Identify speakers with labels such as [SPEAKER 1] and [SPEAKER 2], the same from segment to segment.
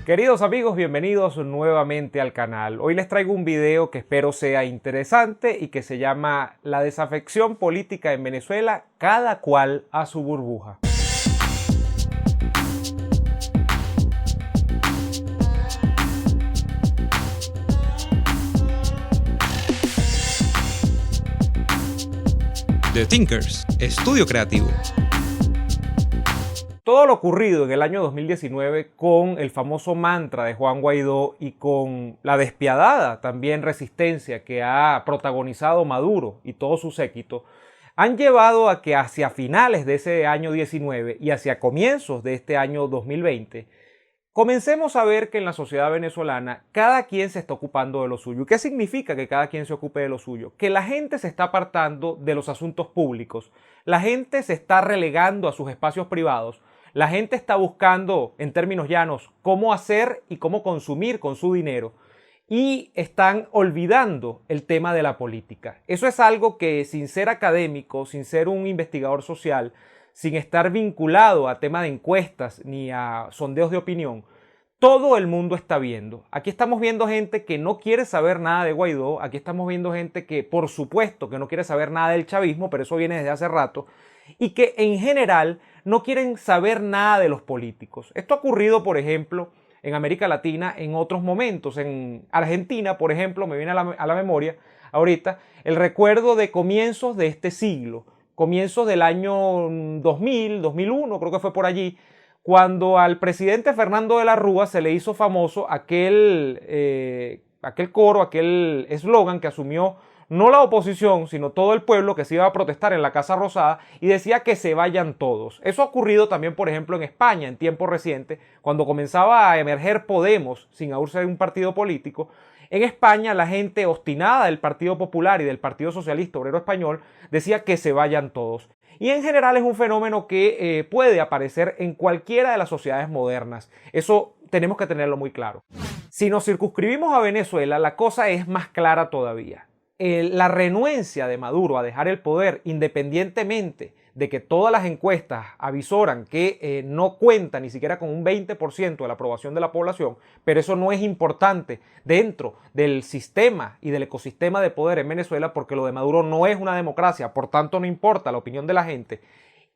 [SPEAKER 1] Queridos amigos, bienvenidos nuevamente al canal. Hoy les traigo un video que espero sea interesante y que se llama La desafección política en Venezuela, cada cual a su burbuja.
[SPEAKER 2] The Thinkers, estudio creativo.
[SPEAKER 1] Todo lo ocurrido en el año 2019 con el famoso mantra de Juan Guaidó y con la despiadada también resistencia que ha protagonizado Maduro y todo su séquito, han llevado a que hacia finales de ese año 19 y hacia comienzos de este año 2020, comencemos a ver que en la sociedad venezolana cada quien se está ocupando de lo suyo. ¿Qué significa que cada quien se ocupe de lo suyo? Que la gente se está apartando de los asuntos públicos, la gente se está relegando a sus espacios privados. La gente está buscando, en términos llanos, cómo hacer y cómo consumir con su dinero y están olvidando el tema de la política. Eso es algo que, sin ser académico, sin ser un investigador social, sin estar vinculado a tema de encuestas ni a sondeos de opinión, todo el mundo está viendo. Aquí estamos viendo gente que no quiere saber nada de Guaidó, aquí estamos viendo gente que, por supuesto, que no quiere saber nada del chavismo, pero eso viene desde hace rato, y que en general no quieren saber nada de los políticos. Esto ha ocurrido, por ejemplo, en América Latina en otros momentos. En Argentina, por ejemplo, me viene a la memoria ahorita el recuerdo de comienzos de este siglo, comienzos del año 2000, 2001, creo que fue por allí, cuando al presidente Fernando de la Rúa se le hizo famoso aquel coro, aquel eslogan que asumió no la oposición, sino todo el pueblo que se iba a protestar en la Casa Rosada y decía que se vayan todos. Eso ha ocurrido también, por ejemplo, en España en tiempo reciente, cuando comenzaba a emerger Podemos, sin aún ser un partido político. En España la gente obstinada del Partido Popular y del Partido Socialista Obrero Español decía que se vayan todos. Y en general es un fenómeno que puede aparecer en cualquiera de las sociedades modernas. Eso tenemos que tenerlo muy claro. Si nos circunscribimos a Venezuela, la cosa es más clara todavía. La renuencia de Maduro a dejar el poder, independientemente de que todas las encuestas avisoran que no cuenta ni siquiera con un 20% de la aprobación de la población, pero eso no es importante dentro del sistema y del ecosistema de poder en Venezuela, porque lo de Maduro no es una democracia, por tanto no importa la opinión de la gente.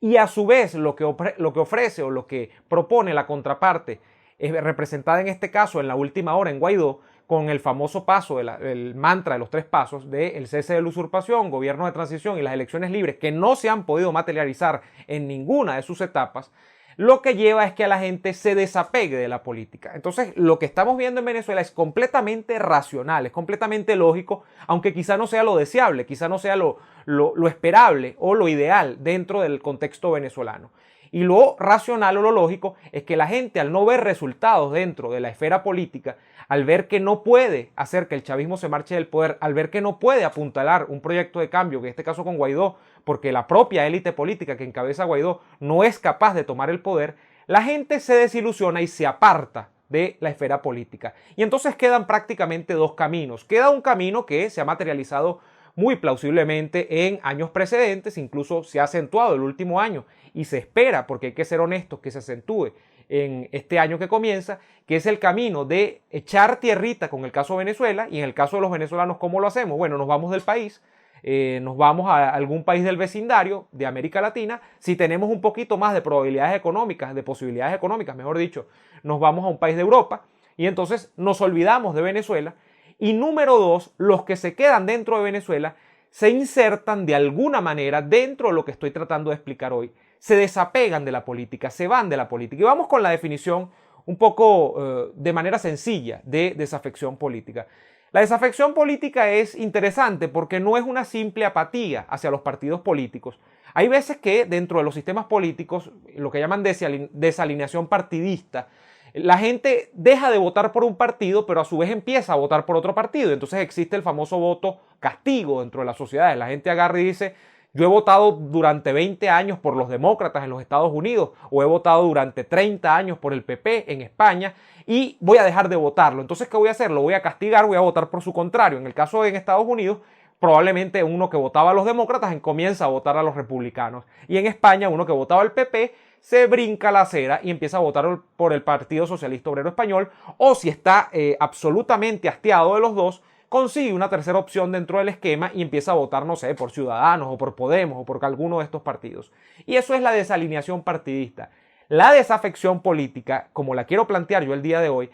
[SPEAKER 1] Y a su vez lo que ofrece o lo que propone la contraparte, representada en este caso en la última hora en Guaidó, con el famoso paso, el mantra de los 3 pasos del cese de la usurpación, gobierno de transición y las elecciones libres, que no se han podido materializar en ninguna de sus etapas, lo que lleva es que a la gente se desapegue de la política. Entonces, lo que estamos viendo en Venezuela es completamente racional, es completamente lógico, aunque quizá no sea lo deseable, quizá no sea lo esperable o lo ideal dentro del contexto venezolano. Y lo racional o lo lógico es que la gente, al no ver resultados dentro de la esfera política, al ver que no puede hacer que el chavismo se marche del poder, al ver que no puede apuntalar un proyecto de cambio, que en este caso con Guaidó, porque la propia élite política que encabeza Guaidó no es capaz de tomar el poder, la gente se desilusiona y se aparta de la esfera política. Y entonces quedan prácticamente 2 caminos. Queda un camino que se ha materializado muy plausiblemente en años precedentes, incluso se ha acentuado el último año y se espera, porque hay que ser honestos, que se acentúe en este año que comienza, que es el camino de echar tierrita con el caso Venezuela. Y en el caso de los venezolanos, ¿cómo lo hacemos? Bueno, nos vamos del país, nos vamos a algún país del vecindario de América Latina. Si tenemos un poquito más de probabilidades económicas, de posibilidades económicas, mejor dicho, nos vamos a un país de Europa y entonces nos olvidamos de Venezuela. Y número 2, los que se quedan dentro de Venezuela se insertan de alguna manera dentro de lo que estoy tratando de explicar hoy. Se desapegan de la política, se van de la política. Y vamos con la definición un poco de manera sencilla de desafección política. La desafección política es interesante porque no es una simple apatía hacia los partidos políticos. Hay veces que dentro de los sistemas políticos, lo que llaman desalineación partidista, la gente deja de votar por un partido, pero a su vez empieza a votar por otro partido. Entonces existe el famoso voto castigo dentro de las sociedades. La gente agarra y dice: yo he votado durante 20 años por los demócratas en los Estados Unidos, o he votado durante 30 años por el PP en España, y voy a dejar de votarlo. Entonces, ¿qué voy a hacer? Lo voy a castigar, voy a votar por su contrario. En el caso de en Estados Unidos, probablemente uno que votaba a los demócratas comienza a votar a los republicanos. Y en España, uno que votaba al PP se brinca la acera y empieza a votar por el Partido Socialista Obrero Español, o si está absolutamente hastiado de los dos, consigue una tercera opción dentro del esquema y empieza a votar, no sé, por Ciudadanos o por Podemos o por alguno de estos partidos. Y eso es la desalineación partidista. La desafección política, como la quiero plantear yo el día de hoy,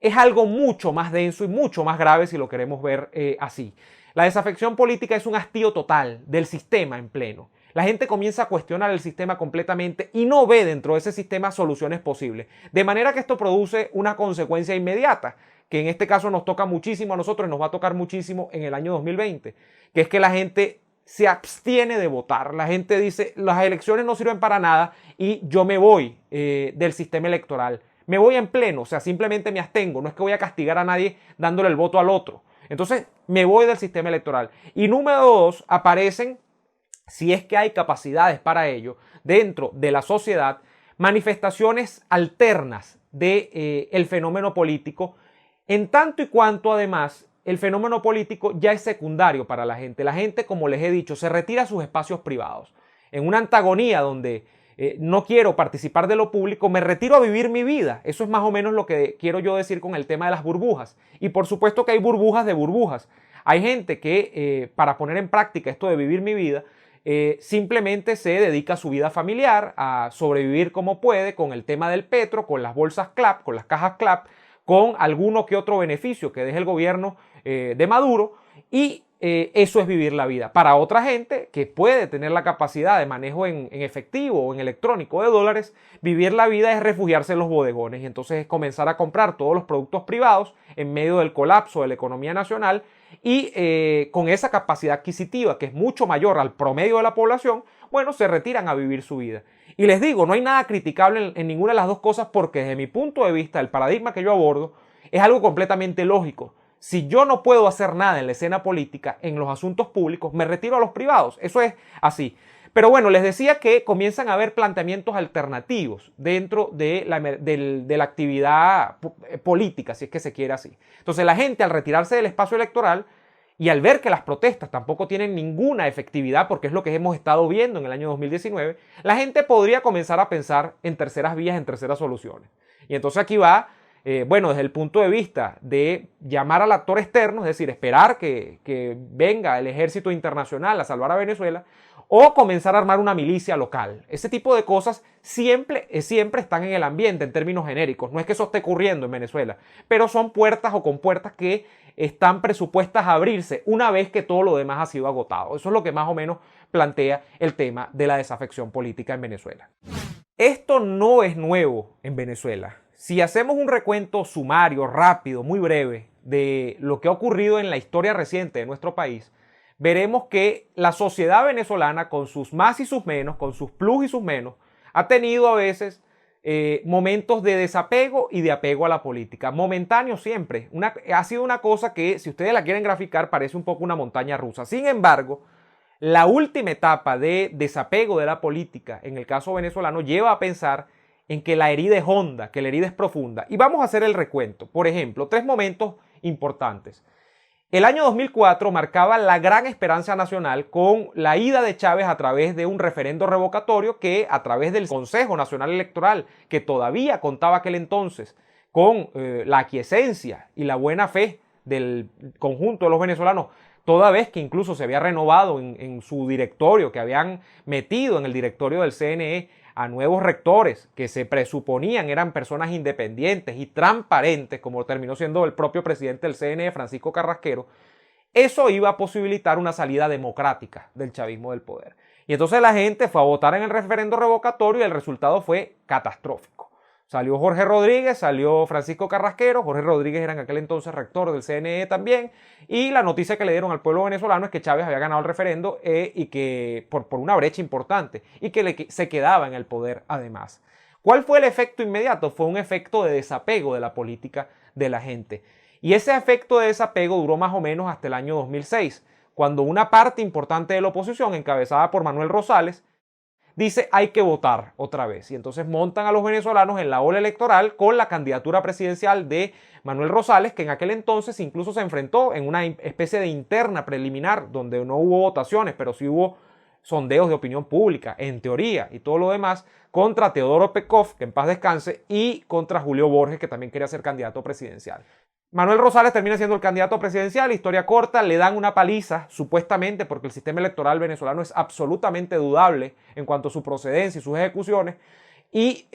[SPEAKER 1] es algo mucho más denso y mucho más grave si lo queremos ver así. La desafección política es un hastío total del sistema en pleno. La gente comienza a cuestionar el sistema completamente y no ve dentro de ese sistema soluciones posibles. De manera que esto produce una consecuencia inmediata, que en este caso nos toca muchísimo a nosotros y nos va a tocar muchísimo en el año 2020, que es que la gente se abstiene de votar. La gente dice, las elecciones no sirven para nada y yo me voy del sistema electoral. Me voy en pleno, o sea, simplemente me abstengo. No es que voy a castigar a nadie dándole el voto al otro. Entonces, me voy del sistema electoral. Y número dos, aparecen, si es que hay capacidades para ello, dentro de la sociedad, manifestaciones alternas del fenómeno político, en tanto y cuanto además el fenómeno político ya es secundario para la gente. La gente, como les he dicho, se retira a sus espacios privados. En una antagonía donde no quiero participar de lo público, me retiro a vivir mi vida. Eso es más o menos lo que quiero yo decir con el tema de las burbujas. Y por supuesto que hay burbujas de burbujas. Hay gente que para poner en práctica esto de vivir mi vida, simplemente se dedica a su vida familiar, a sobrevivir como puede con el tema del petro, con las bolsas CLAP, con las cajas CLAP, con alguno que otro beneficio que deje el gobierno de Maduro, y eso es vivir la vida. Para otra gente que puede tener la capacidad de manejo en efectivo o en electrónico de dólares, vivir la vida es refugiarse en los bodegones y entonces es comenzar a comprar todos los productos privados en medio del colapso de la economía nacional y con esa capacidad adquisitiva que es mucho mayor al promedio de la población, bueno, se retiran a vivir su vida. Y les digo, no hay nada criticable en ninguna de las dos cosas porque desde mi punto de vista el paradigma que yo abordo es algo completamente lógico. Si yo no puedo hacer nada en la escena política, en los asuntos públicos, me retiro a los privados. Eso es así. Pero bueno, les decía que comienzan a haber planteamientos alternativos dentro de la actividad política, si es que se quiere así. Entonces la gente al retirarse del espacio electoral y al ver que las protestas tampoco tienen ninguna efectividad, porque es lo que hemos estado viendo en el año 2019, la gente podría comenzar a pensar en terceras vías, en terceras soluciones. Y entonces aquí va, bueno, desde el punto de vista de llamar al actor externo, es decir, esperar que venga el ejército internacional a salvar a Venezuela, o comenzar a armar una milicia local. Ese tipo de cosas siempre están en el ambiente en términos genéricos. No es que eso esté ocurriendo en Venezuela, pero son puertas o compuertas que están presupuestas a abrirse una vez que todo lo demás ha sido agotado. Eso es lo que más o menos plantea el tema de la desafección política en Venezuela. Esto no es nuevo en Venezuela. Si hacemos un recuento sumario, rápido, muy breve de lo que ha ocurrido en la historia reciente de nuestro país, veremos que la sociedad venezolana, con sus más y sus menos, con sus plus y sus menos, ha tenido a veces momentos de desapego y de apego a la política. Momentáneo siempre. Ha sido una cosa que, si ustedes la quieren graficar, parece un poco una montaña rusa. Sin embargo, la última etapa de desapego de la política, en el caso venezolano, lleva a pensar en que la herida es honda, que la herida es profunda. Y vamos a hacer el recuento. Por ejemplo, 3 momentos importantes. El año 2004 marcaba la gran esperanza nacional con la ida de Chávez a través de un referendo revocatorio que a través del Consejo Nacional Electoral, que todavía contaba aquel entonces con la aquiescencia y la buena fe del conjunto de los venezolanos, toda vez que incluso se había renovado en su directorio, que habían metido en el directorio del CNE a nuevos rectores que se presuponían eran personas independientes y transparentes, como terminó siendo el propio presidente del CNE, Francisco Carrasquero, eso iba a posibilitar una salida democrática del chavismo del poder. Y entonces la gente fue a votar en el referendo revocatorio y el resultado fue catastrófico. Salió Jorge Rodríguez, salió Francisco Carrasquero. Jorge Rodríguez era en aquel entonces rector del CNE también. Y la noticia que le dieron al pueblo venezolano es que Chávez había ganado el referendo y que por una brecha importante y que se quedaba en el poder además. ¿Cuál fue el efecto inmediato? Fue un efecto de desapego de la política de la gente. Y ese efecto de desapego duró más o menos hasta el año 2006, cuando una parte importante de la oposición, encabezada por Manuel Rosales, dice hay que votar otra vez. Y entonces montan a los venezolanos en la ola electoral con la candidatura presidencial de Manuel Rosales, que en aquel entonces incluso se enfrentó en una especie de interna preliminar donde no hubo votaciones, pero sí hubo sondeos de opinión pública, en teoría, y todo lo demás, contra Teodoro Pekov, que en paz descanse, y contra Julio Borges, que también quería ser candidato presidencial. Manuel Rosales termina siendo el candidato presidencial, historia corta, le dan una paliza, supuestamente, porque el sistema electoral venezolano es absolutamente dudable en cuanto a su procedencia y sus ejecuciones, y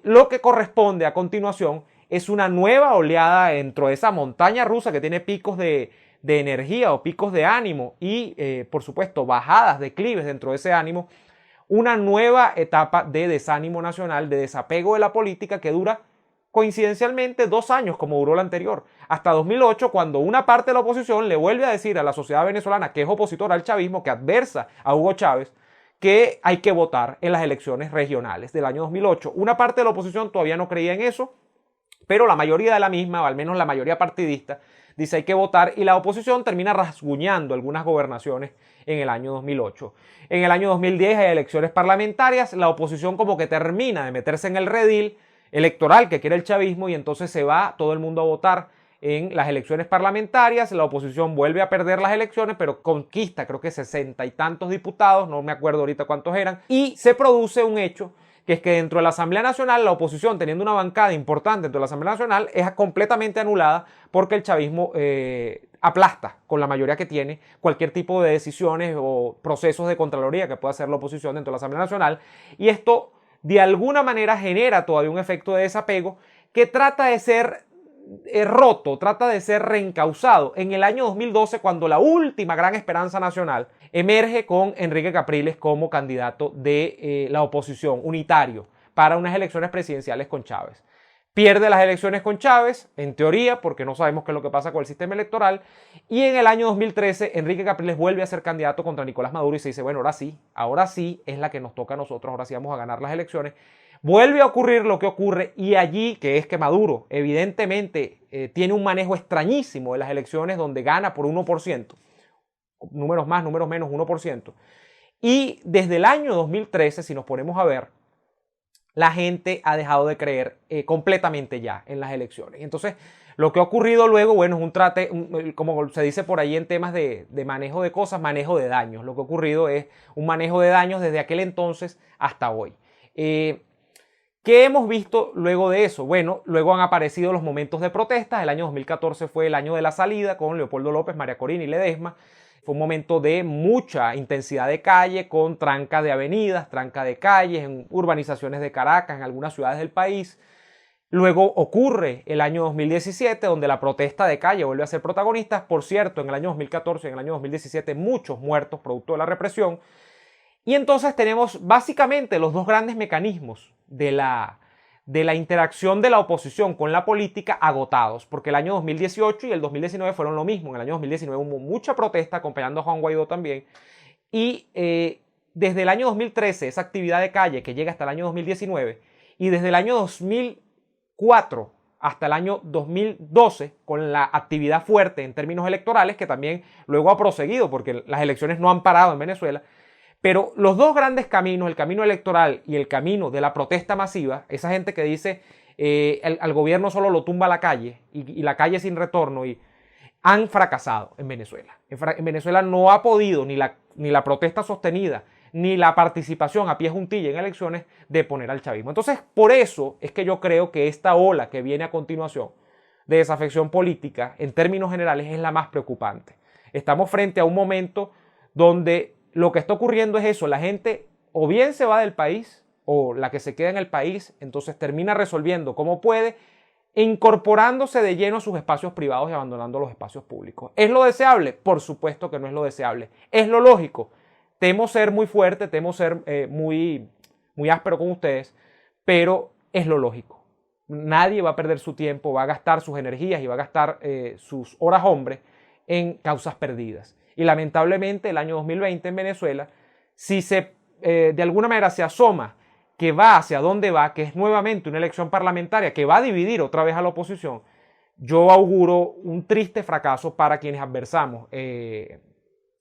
[SPEAKER 1] lo que corresponde a continuación es una nueva oleada dentro de esa montaña rusa que tiene picos de energía o picos de ánimo y, por supuesto, bajadas, declives dentro de ese ánimo, una nueva etapa de desánimo nacional, de desapego de la política que dura coincidencialmente 2 años como duró la anterior, hasta 2008, cuando una parte de la oposición le vuelve a decir a la sociedad venezolana que es opositora al chavismo, que adversa a Hugo Chávez, que hay que votar en las elecciones regionales del año 2008. Una parte de la oposición todavía no creía en eso, pero la mayoría de la misma, o al menos la mayoría partidista, dice hay que votar y la oposición termina rasguñando algunas gobernaciones en el año 2008. En el año 2010 hay elecciones parlamentarias, la oposición como que termina de meterse en el redil electoral que quiere el chavismo y entonces se va todo el mundo a votar en las elecciones parlamentarias, la oposición vuelve a perder las elecciones, pero conquista creo que 60 y tantos diputados, no me acuerdo ahorita cuántos eran, y se produce un hecho que es que dentro de la Asamblea Nacional, la oposición, teniendo una bancada importante dentro de la Asamblea Nacional, es completamente anulada porque el chavismo aplasta con la mayoría que tiene cualquier tipo de decisiones o procesos de contraloría que pueda hacer la oposición dentro de la Asamblea Nacional. Y esto, de alguna manera, genera todavía un efecto de desapego que trata de ser roto, trata de ser reencauzado en el año 2012, cuando la última gran esperanza nacional emerge con Enrique Capriles como candidato de la oposición unitario para unas elecciones presidenciales con Chávez. Pierde las elecciones con Chávez, en teoría, porque no sabemos qué es lo que pasa con el sistema electoral, y en el año 2013 Enrique Capriles vuelve a ser candidato contra Nicolás Maduro y se dice, bueno, ahora sí es la que nos toca a nosotros, ahora sí vamos a ganar las elecciones. Vuelve a ocurrir lo que ocurre y allí, que es que Maduro evidentemente tiene un manejo extrañísimo de las elecciones donde gana por 1%, números más, números menos, 1%. Y desde el año 2013, si nos ponemos a ver, la gente ha dejado de creer completamente ya en las elecciones. Entonces, lo que ha ocurrido luego, bueno, es como se dice por ahí en temas de manejo de cosas, manejo de daños. Lo que ha ocurrido es un manejo de daños desde aquel entonces hasta hoy. ¿Qué hemos visto luego de eso? Bueno, luego han aparecido los momentos de protesta. El año 2014 fue el año de la salida con Leopoldo López, María Corina y Ledesma. Fue un momento de mucha intensidad de calle, con tranca de avenidas, tranca de calles, en urbanizaciones de Caracas, en algunas ciudades del país. Luego ocurre el año 2017, donde la protesta de calle vuelve a ser protagonista. Por cierto, en el año 2014 y en el año 2017 muchos muertos producto de la represión. Y entonces tenemos básicamente los dos grandes mecanismos de la interacción de la oposición con la política agotados, porque el año 2018 y el 2019 fueron lo mismo. En el año 2019 hubo mucha protesta acompañando a Juan Guaidó también, y desde el año 2013 esa actividad de calle que llega hasta el año 2019, y desde el año 2004 hasta el año 2012 con la actividad fuerte en términos electorales, que también luego ha proseguido porque las elecciones no han parado en Venezuela. Pero los dos grandes caminos, el camino electoral y el camino de la protesta masiva, esa gente que dice al gobierno solo lo tumba la calle y la calle sin retorno, han fracasado en Venezuela. En Venezuela no ha podido ni la protesta sostenida ni la participación a pie juntilla en elecciones deponer al chavismo. Entonces, por eso es que yo creo que esta ola que viene a continuación de desafección política, en términos generales, es la más preocupante. Estamos frente a un momento donde lo que está ocurriendo es eso, la gente o bien se va del país o la que se queda en el país, entonces termina resolviendo como puede, incorporándose de lleno a sus espacios privados y abandonando los espacios públicos. ¿Es lo deseable? Por supuesto que no es lo deseable. ¿Es lo lógico? Temo ser muy fuerte, temo ser muy áspero con ustedes, pero es lo lógico. Nadie va a perder su tiempo, va a gastar sus energías y va a gastar sus horas hombre en causas perdidas. Y lamentablemente el año 2020 en Venezuela, si de alguna manera se asoma que va hacia dónde va, que es nuevamente una elección parlamentaria que va a dividir otra vez a la oposición, yo auguro un triste fracaso para quienes adversamos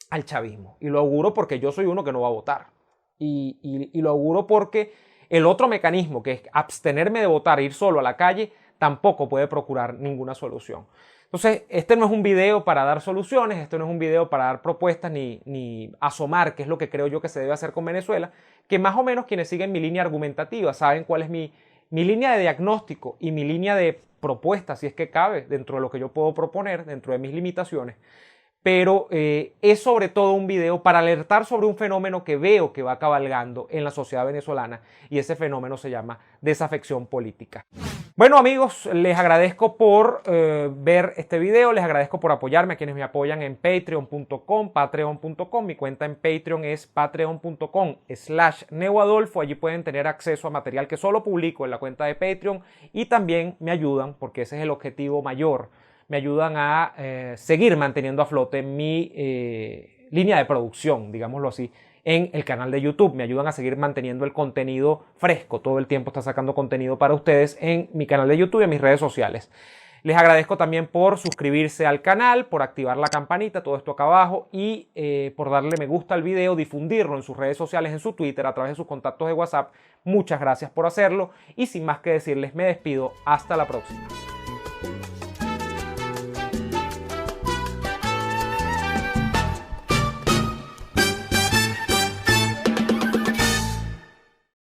[SPEAKER 1] al chavismo. Y lo auguro porque yo soy uno que no va a votar. Y lo auguro porque el otro mecanismo, que es abstenerme de votar e ir solo a la calle, tampoco puede procurar ninguna solución. Entonces, este no es un video para dar soluciones, este no es un video para dar propuestas ni asomar qué es lo que creo yo que se debe hacer con Venezuela, que más o menos quienes siguen mi línea argumentativa saben cuál es mi línea de diagnóstico y mi línea de propuesta, si es que cabe, dentro de lo que yo puedo proponer, dentro de mis limitaciones. Pero es sobre todo un video para alertar sobre un fenómeno que veo que va cabalgando en la sociedad venezolana, y ese fenómeno se llama desafección política. Bueno amigos, les agradezco por ver este video, les agradezco por apoyarme, a quienes me apoyan en patreon.com, mi cuenta en Patreon es patreon.com/neoadolfo, allí pueden tener acceso a material que solo publico en la cuenta de Patreon y también me ayudan, porque ese es el objetivo mayor, me ayudan a seguir manteniendo a flote mi línea de producción, digámoslo así, en el canal de YouTube. Me ayudan a seguir manteniendo el contenido fresco. Todo el tiempo está sacando contenido para ustedes en mi canal de YouTube y en mis redes sociales. Les agradezco también por suscribirse al canal, por activar la campanita, todo esto acá abajo, y por darle me gusta al video, difundirlo en sus redes sociales, en su Twitter, a través de sus contactos de WhatsApp. Muchas gracias por hacerlo y sin más que decirles, me despido. Hasta la próxima.